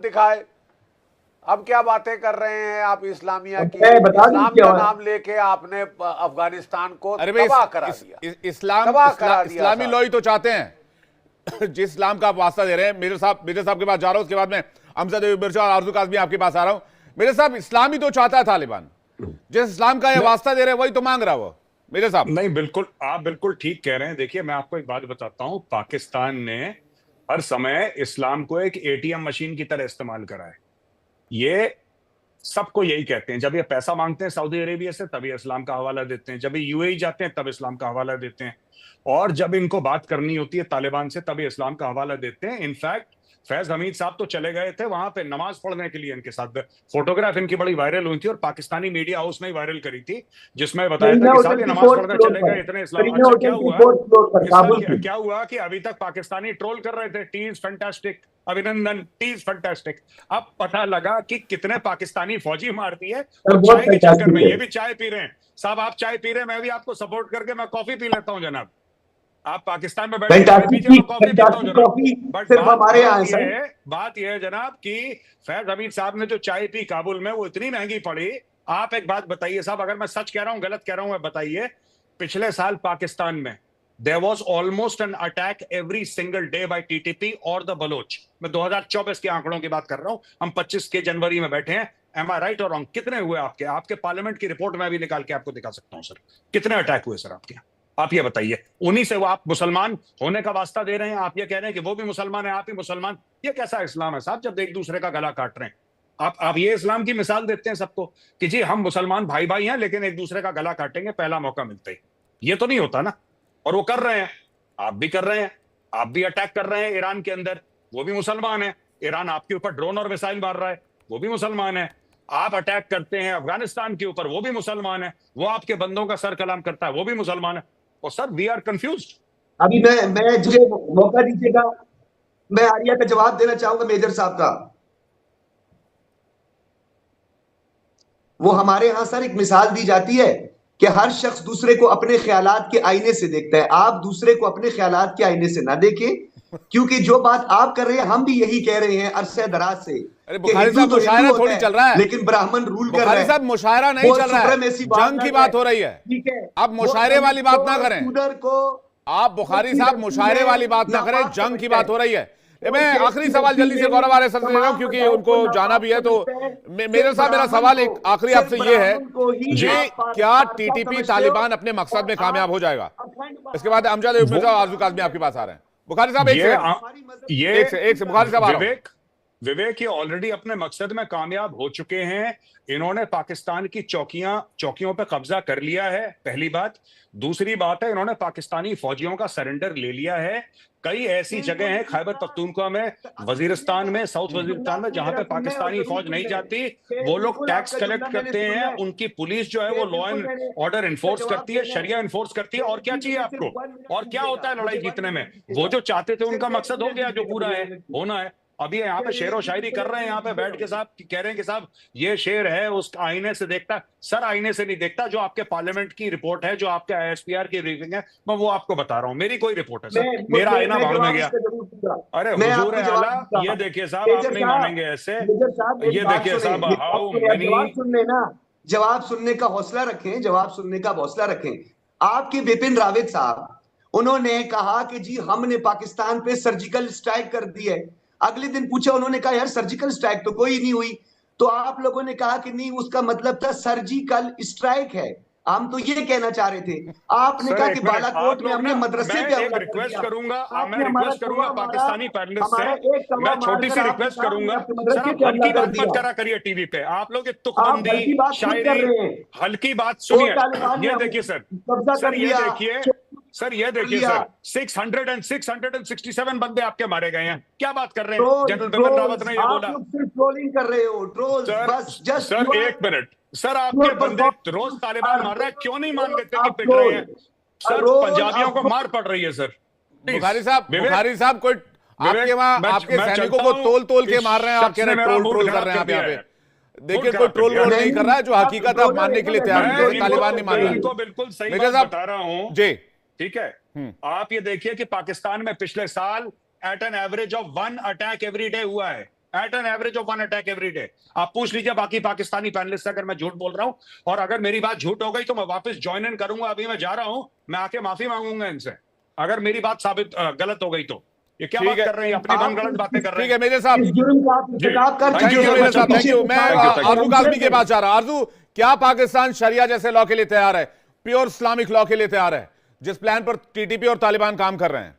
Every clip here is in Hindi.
दिखाए। अब क्या बातें कर रहे हैं आप इस्लामिया की? मैं बता दूं इस्लाम क्या का हुआ? नाम लेके आपने अफगानिस्तान को अरे भाई तबाह करा दिया, तबाह करा दिया इस्लामी साहब। लॉ ही तो चाहते हैं। जिस इस्लाम का आप वास्ता दे रहे हैं, मेजर साहब के पास जा रहा हूं, उसके बाद में अमजद मिर्जा और आरजू काज़मी आपके पास आ रहा हूं। मेरे साहब, इस्लाम ही तो चाहता है तालिबान, जिस इस्लाम का ये वास्ता दे रहे हैं वही तो मांग रहा वो। मेरे साहब नहीं, बिल्कुल आप बिल्कुल ठीक कह रहे हैं। देखिए, मैं आपको एक बात बताता हूं, पाकिस्तान ने हर समय इस्लाम को एक एटीएम मशीन की तरह इस्तेमाल करा है। ये सबको यही कहते हैं, जब ये पैसा मांगते हैं सऊदी अरेबिया से तब ये इस्लाम का हवाला देते हैं, जब ये यूएई जाते हैं तब इस्लाम का हवाला देते हैं, और जब इनको बात करनी होती है तालिबान से तब ये इस्लाम का हवाला देते हैं। इनफैक्ट फैज हमीद साहब तो चले गए थे वहां पे नमाज पढ़ने के लिए, इनके साथ फोटोग्राफ इनकी बड़ी वायरल हुई थी और पाकिस्तानी मीडिया हाउस ने वायरल करी थी, जिसमें बताया था कि साहब ये नमाज पढ़ने चले गए इतने इस्लाम। अच्छा, क्या हुआ कि अभी तक पाकिस्तानी ट्रोल कर रहे थे, टी इज फैंटास्टिक, अभिनंदन, टी इज फैंटास्टिक। अब पता लगा कि कितने पाकिस्तानी फौजी मारती है, और चाय के चक्कर में ये भी चाय पी रहे हैं। साहब आप चाय पी रहे हैं, मैं भी आपको सपोर्ट करके मैं कॉफी पी लेता हूं जनाब। आप पाकिस्तान में बैठे चाय पीजिए, मैं कॉफी पीता हूं जनाब। बट बात यह है जनाब कि फैज हमीद साहब ने जो चाय पी काबुल में, वो इतनी महंगी पड़ी। आप एक बात बताइए साहब, अगर मैं सच कह रहा हूं गलत कह रहा हूं, मैं बताइए, पिछले साल पाकिस्तान में there was almost an attack every single day by TTP और द बलोच। मैं 2024 के आंकड़ों की बात कर रहा हूं, हम 25 के जनवरी में बैठे हैं। एम आई राइट और रॉन्ग? कितने हुए आपके पार्लियामेंट की रिपोर्ट में भी निकाल के आपको दिखा सकता हूं सर, कितने अटैक हुए सर आपके? आप ये बताइए। उन्हीं से वो आप मुसलमान होने का वास्ता दे रहे हैं, आप ये कह रहे हैं कि वो भी मुसलमान है, आप ही मुसलमान। ये कैसा इस्लाम है साहब, जब एक दूसरे का गला काट रहे हैं? आप ये इस्लाम की मिसाल देते हैं सबको कि जी हम मुसलमान भाई भाई हैं, लेकिन एक दूसरे का गला काटेंगे पहला मौका मिलते ही। ये तो नहीं होता ना। और वो कर रहे हैं, आप भी कर रहे हैं, आप भी अटैक कर रहे हैं ईरान के अंदर, वो भी मुसलमान है। ईरान आपके ऊपर ड्रोन और मिसाइल मार रहा है, वो भी मुसलमान है। आप अटैक करते हैं अफगानिस्तान के ऊपर, वो भी मुसलमान है। वो आपके बंदों का सर कलाम करता है, वो भी मुसलमान है। और सर वी आर कंफ्यूज्ड। अभी मैं मुझे मौका दीजिएगा, मैं आर्या का जवाब देना चाहूंगा मेजर साहब का। वो हमारे यहां सर एक मिसाल दी जाती है कि हर शख्स दूसरे को अपने ख्यालात के आईने से देखता है। आप दूसरे को अपने ख्यालात के आईने से ना देखें, क्योंकि जो बात आप कर रहे हैं हम भी यही कह रहे हैं अरसे दराज से। अरे बुखारी साहब, मुशायरा थोड़ी चल रहा है, लेकिन ब्राह्मण रूल कर रहे हैं। साहब मुशायरा नहीं चल रहा है, जंग की बात हो रही है। ठीक है, आप मुशायरे वाली बात ना करें, आप बुखारी साहब मुशायरे वाली बात ना करें, जंग की बात हो रही है। मैं आखिरी सवाल जल्दी से गौरव आर्य सर से ले रहा हूं, क्योंकि उनको जाना भी है। तो मेरे साहब, मेरा सवाल एक आखिरी आपसे ये है कि क्या टीटीपी तालिबान अपने मकसद में कामयाब हो जाएगा? इसके बाद अमजद मिर्जा और आरजू काज़मी आपके पास आ रहे हैं। बुखारी साहब एक से बुखारी साहब, विवेक ये ऑलरेडी अपने मकसद में कामयाब हो चुके हैं। इन्होंने पाकिस्तान की चौकियों पे कब्जा कर लिया है, पहली बात। दूसरी बात है, इन्होंने पाकिस्तानी फौजियों का सरेंडर ले लिया है। कई ऐसी जगह हैं खैबर पख्तूनख्वा में, वजीरिस्तान में, साउथ वजीरिस्तान में, जहां पे पाकिस्तानी फौज नहीं जाती। वो लोग टैक्स कलेक्ट करते हैं, उनकी पुलिस जो है वो लॉ एंड ऑर्डर इन्फोर्स करती है, शरिया इन्फोर्स करती है। और क्या चाहिए आपको? और क्या होता है लड़ाई जीतने में? वो जो चाहते थे उनका मकसद हो गया, जो पूरा है होना है। अभी यहाँ पे शेर व शायरी कर रहे हैं, यहाँ पे बैठ के साहब कह रहे हैं कि साहब ये शेर है उस आईने से देखता है। सर आईने से नहीं देखता, जो आपके पार्लियामेंट की रिपोर्ट है, जो आपके आईएसपीआर की ब्रीफिंग है, मैं वो आपको बता रहा हूँ। मेरी कोई रिपोर्ट है सर, मेरा आईना भाड़ में गया। अरे हुजूर है आला, ये देखिए साहब, आप नहीं मानेंगे ऐसे। ये देखिए साहब, हाउ मेनी। जवाब सुनने का हौसला रखें, जवाब सुनने का हौसला रखें। आपके बिपिन रावत साहब, उन्होंने कहा कि जी हमने पाकिस्तान पे सर्जिकल स्ट्राइक कर दी है। अगले दिन पूछा, उन्होंने कहा यार सर्जिकल स्ट्राइक तो कोई नहीं हुई। तो आप लोगों ने कहा कि नहीं, उसका मतलब था सर्जिकल स्ट्राइक है। हम तो ये कहना चाह रहे थे, आपने कहा कि बालाकोट में हमने मदरसे पे एक रिक्वेस्ट करूंगा, मैं रिक्वेस्ट करूंगा पाकिस्तानी पैनलिस्ट से, मैं छोटी सी रिक्वेस्ट करूंगा सर, आप हल्की बात मत करा करिए टीवी पे। आप लोग तुकबंदी, शायरी, हल्की बात सुनिए। ये देखिए सर ये देखिए सर, ये देखिए सर, 667 बंदे आपके मारे गए हैं। क्या बात कर रहे हैं? जनरल बिपिन रावत ने ये बोला। आप सिर्फ ट्रोलिंग कर रहे हो, ट्रोल बस। जस्ट सर एक मिनट सर, आपके बंदे रोज तालिबान मार रहे हैं, क्यों नहीं मान लेते कि पिट रहे हैं? सर पंजाबियों को मार पड़ रही है सर। बुखारी साहब कोई आपके वहां आपके सैनिकों को तोल के मार रहे हैं, आप कह रहे हैं ट्रोल कर रहे हैं आप यहाँ पे। देखिए कोई ट्रोल नहीं कर रहा है, जो हकीकत आप मानने के लिए तैयार है, तालिबान नहीं मान रहा है। इनको बिल्कुल सही बात बता रहा हूं जी, ठीक है। आप ये देखिए कि पाकिस्तान में पिछले साल at an average of 1 attack every day हुआ है। At an average of 1 attack every day. आप पूछ लीजिए बाकी पाकिस्तानी पैनलिस्ट अगर मैं झूठ बोल रहा हूं, और अगर मेरी बात झूठ हो गई तो मैं वापस ज्वाइन इन करूंगा। अभी मैं जा रहा हूं, मैं आके माफी मांगूंगा इनसे अगर मेरी बात साबित गलत हो गई तो। ये क्या बात कर रहे हैं, अपनी मनगढ़ंत बातें कर रहे हैं। ठीक है मेजर साहब, इस जुर्म का आप इर्तिकाब कर थैंक यू मेजर साहब, थैंक यू। मैं आरजू काज़मी के पास जा रहा हूं। आरजू, क्या पाकिस्तान शरिया जैसे लॉ के लिए तैयार है, प्योर इस्लामिक लॉ के लिए तैयार है, जिस प्लान पर टीटीपी और तालिबान काम कर रहे हैं?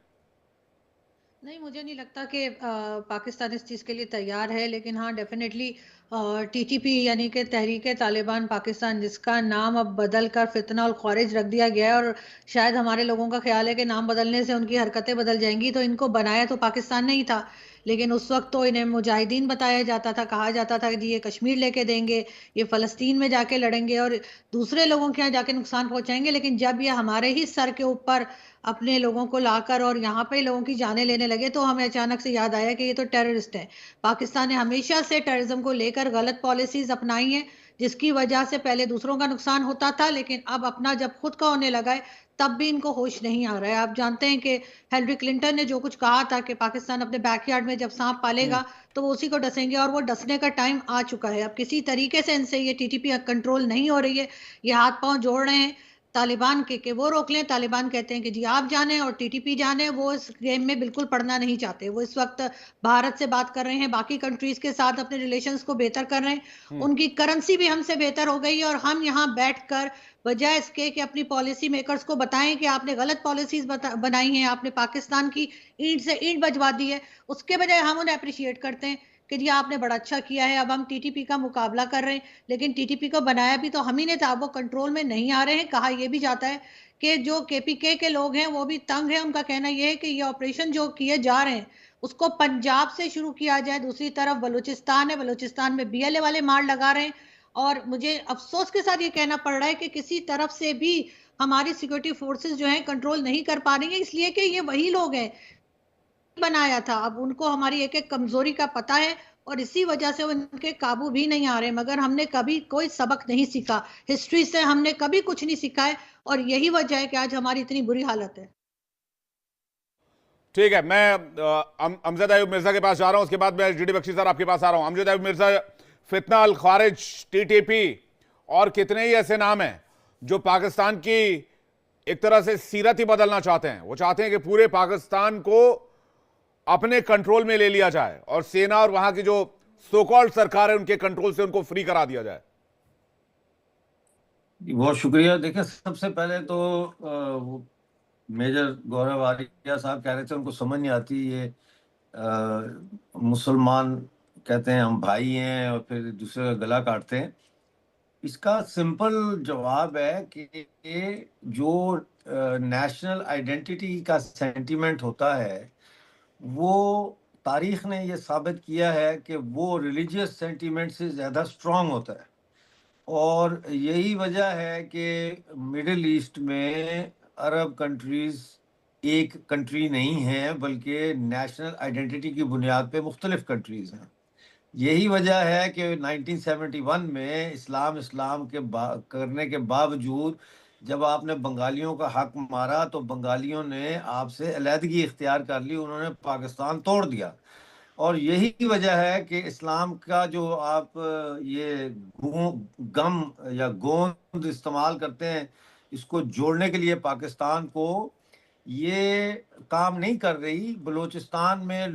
नहीं, मुझे नहीं लगता कि पाकिस्तान इस चीज़ के लिए तैयार है, लेकिन हाँ डेफिनेटली टीटीपी यानी कि तहरीक तालिबान पाकिस्तान, जिसका नाम अब बदल कर फितना और ख़वारिज रख दिया गया है, और शायद हमारे लोगों का ख्याल है कि नाम बदलने से उनकी हरकतें बदल जाएंगी। तो इनको बनाया तो पाकिस्तान नहीं था, लेकिन उस वक्त तो इन्हें मुजाहिदीन बताया जाता था, कहा जाता था कि जी ये कश्मीर लेके देंगे, ये फ़लस्तीन में जाके लड़ेंगे और दूसरे लोगों के यहाँ जाके नुकसान पहुँचाएंगे। लेकिन जब ये हमारे ही सर के ऊपर अपने लोगों को लाकर और यहाँ पे लोगों की जानें लेने लगे, तो हमें अचानक से याद आया कि ये तो टेररिस्ट हैं। पाकिस्तान ने हमेशा से टेररिज्म को लेकर गलत पॉलिसीज अपनाई हैं, जिसकी वजह से पहले दूसरों का नुकसान होता था, लेकिन अब अपना जब खुद का होने लगा है तब भी इनको होश नहीं आ रहा है। आप जानते हैं कि हिलरी क्लिंटन ने जो कुछ कहा था कि पाकिस्तान अपने बैकयार्ड में जब सांप पालेगा तो वो उसी को डसेंगे, और वो डसने का टाइम आ चुका है। अब किसी तरीके से इनसे ये टीटीपी कंट्रोल नहीं हो रही है, ये हाथ पांव जोड़ रहे हैं तालिबान के कि वो रोक लें। तालिबान कहते हैं कि जी आप जाने और टीटीपी जाने, वो इस गेम में बिल्कुल पढ़ना नहीं चाहते। वो इस वक्त भारत से बात कर रहे हैं, बाकी कंट्रीज के साथ अपने रिलेशंस को बेहतर कर रहे हैं। उनकी करेंसी भी हमसे बेहतर हो गई है, और हम यहाँ बैठकर बजाय इसके कि अपनी पॉलिसी मेकर्स को बताएं कि आपने गलत पॉलिसीज बनाई हैं, आपने पाकिस्तान की ईंट से ईंट बजवा दी है, उसके बजाय हम उन्हें अप्रिशिएट करते हैं कि जी आपने बड़ा अच्छा किया है। अब हम टीटीपी का मुकाबला कर रहे हैं, लेकिन टीटीपी को बनाया भी तो हम ही ने था, वो कंट्रोल में नहीं आ रहे हैं। कहा यह भी जाता है कि जो केपीके के लोग हैं वो भी तंग है। उनका कहना यह है कि ये ऑपरेशन जो किए जा रहे हैं उसको पंजाब से शुरू किया जाए। दूसरी तरफ बलूचिस्तान है, बलूचिस्तान में बीएलए वाले मार लगा रहे हैं, और मुझे अफसोस के साथ ये कहना पड़ रहा है कि किसी तरफ से भी हमारी सिक्योरिटी फोर्सेस जो हैं कंट्रोल नहीं कर पा रही हैं, इसलिए कि ये वही लोग हैं बनाया था। अब उनको हमारी एक एक कमजोरी का पता है, और इसी वजह से वो इनके काबू भी नहीं आ रहे। मगर हमने कभी कोई सबक नहीं सीखा, हिस्ट्री से हमने कभी कुछ नहीं सीखा है, और यही वजह है कि आज हमारी इतनी बुरी हालत है। ठीक है, मैं अमजद अयूब मिर्जा के पास जा रहा हूं, उसके बाद मैं जीडी बख्शी सर आपके पास आ रहा हूं। अमजद अयूब मिर्जा, फितना अल खारिज, टीटीपी और कितने ही ऐसे नाम हैं जो पाकिस्तान की एक तरह से सीरत ही बदलना चाहते हैं। वो चाहते हैं कि पूरे पाकिस्तान को अपने कंट्रोल में ले लिया जाए और सेना और वहां की जो सो कॉल्ड सरकार है उनके कंट्रोल से उनको फ्री करा दिया जाए। बहुत शुक्रिया। देखिए, सबसे पहले तो मेजर गौरव आर्या साहब कह रहे थे उनको समझ नहीं आती ये मुसलमान कहते हैं हम भाई हैं और फिर दूसरे का गला काटते हैं। इसका सिंपल जवाब है कि जो नेशनल आइडेंटिटी का सेंटीमेंट होता है वो तारीख ने ये साबित किया है कि वो रिलीजियस सेंटीमेंट से ज़्यादा स्ट्रॉन्ग होता है, और यही वजह है कि मिडिल ईस्ट में अरब कंट्रीज़ एक कंट्री नहीं है बल्कि नेशनल आइडेंटिटी की बुनियाद पे मुख्तलिफ कंट्रीज़ हैं। यही वजह है कि 1971 में इस्लाम के करने के बावजूद जब आपने बंगालियों का हक मारा तो बंगालियों ने आपसे अलहदगी इख्तियार कर ली, उन्होंने पाकिस्तान तोड़ दिया। और यही वजह है कि इस्लाम का जो आप ये गम या गोंद इस्तेमाल करते हैं, इसको जोड़ने के लिए पाकिस्तान को ये काम नहीं कर रही। बलूचिस्तान में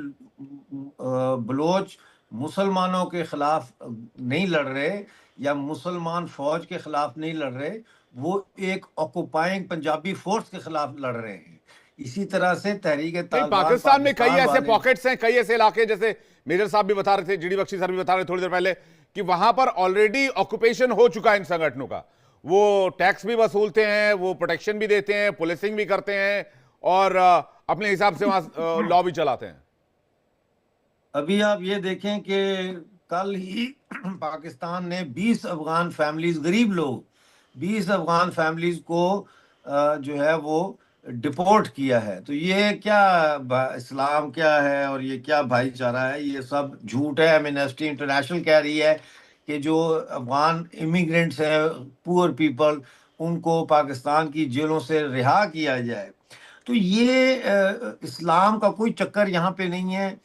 बलोच मुसलमानों के खिलाफ नहीं लड़ रहे या मुसलमान फौज के खिलाफ नहीं लड़ रहे, वो एक ऑक्युपाइंग पंजाबी फोर्स के खिलाफ लड़ रहे हैं। इसी तरह से तहरीक पाकिस्तान में कई ऐसे पॉकेट्स हैं, कई ऐसे इलाके, जैसे मेजर साहब भी बता रहे थे, जीडी बख्शी सर भी बता रहे थे थोड़ी देर पहले, कि वहां पर ऑलरेडी ऑक्यूपेशन हो चुका है इन संगठनों का। वो टैक्स भी वसूलते हैं, वो प्रोटेक्शन भी देते हैं, पुलिसिंग भी करते हैं और अपने हिसाब से वहां लॉ भी चलाते हैं। अभी आप ये देखें कि कल ही पाकिस्तान ने 20 अफगान फैमिलीज, गरीब लोग 20 अफगान फैमिलीज को जो है वो डिपोर्ट किया है। तो ये क्या इस्लाम क्या है और ये क्या भाईचारा है? ये सब झूठ है। एमनेस्टी इंटरनेशनल कह रही है कि जो अफगान इमिग्रेंट्स हैं, पुअर पीपल, उनको पाकिस्तान की जेलों से रिहा किया जाए। तो ये इस्लाम का कोई चक्कर यहाँ पे नहीं है।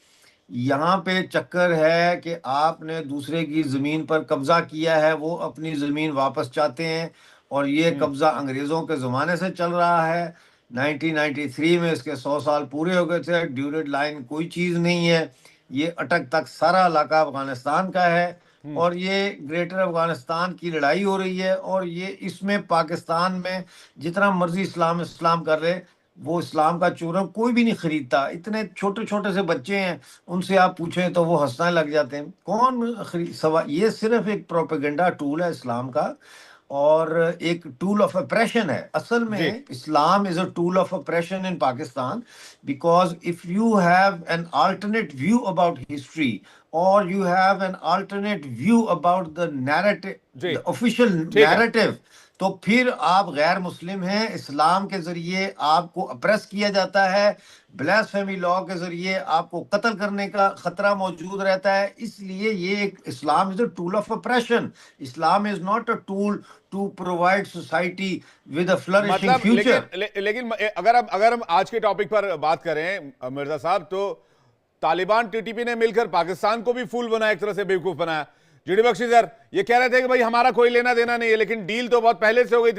यहाँ पे चक्कर है कि आपने दूसरे की जमीन पर कब्जा किया है, वो अपनी जमीन वापस चाहते हैं, और ये कब्जा अंग्रेजों के जमाने से चल रहा है। 1993 में इसके 100 साल पूरे हो गए थे। ड्यूरेड लाइन कोई चीज नहीं है, ये अटक तक सारा इलाका अफगानिस्तान का है, और ये ग्रेटर अफगानिस्तान की लड़ाई हो रही है। और ये इसमें पाकिस्तान में जितना मर्जी इस्लाम इस्लाम कर रहे, वो इस्लाम का चूरन कोई भी नहीं खरीदता। इतने छोटे छोटे से बच्चे हैं, उनसे आप पूछें तो वो हंसने लग जाते हैं। कौन सवाल, ये सिर्फ एक प्रोपेगेंडा टूल है इस्लाम का, और एक टूल ऑफ ऑपरेशन है। असल में Islam is a tool of operation in Pakistan, because if you have an alternate view about history, और you have an alternate view about the narrative, the official narrative, तो फिर आप गैर मुस्लिम हैं। इस्लाम के जरिए आपको अप्रेस किया जाता है, ब्लास्फेमी लॉ के जरिए आपको कत्ल करने का खतरा मौजूद रहता है। इसलिए ये एक Islam is a tool of operation. Islam is not a tool to provide society with a flourishing future. लेकिन अगर हम आज के टॉपिक पर बात करें मिर्जा साहब, तो तालिबान टीटीपी ने मिलकर पाकिस्तान को भी फूल बनाया, एक तरह से बेवकूफ बनाया। जीडी बख्शी सर ये कह रहे थे कि भाई हमारा कोई लेना देना नहीं है, लेकिन डील तो बहुत पहले से हो गई थी।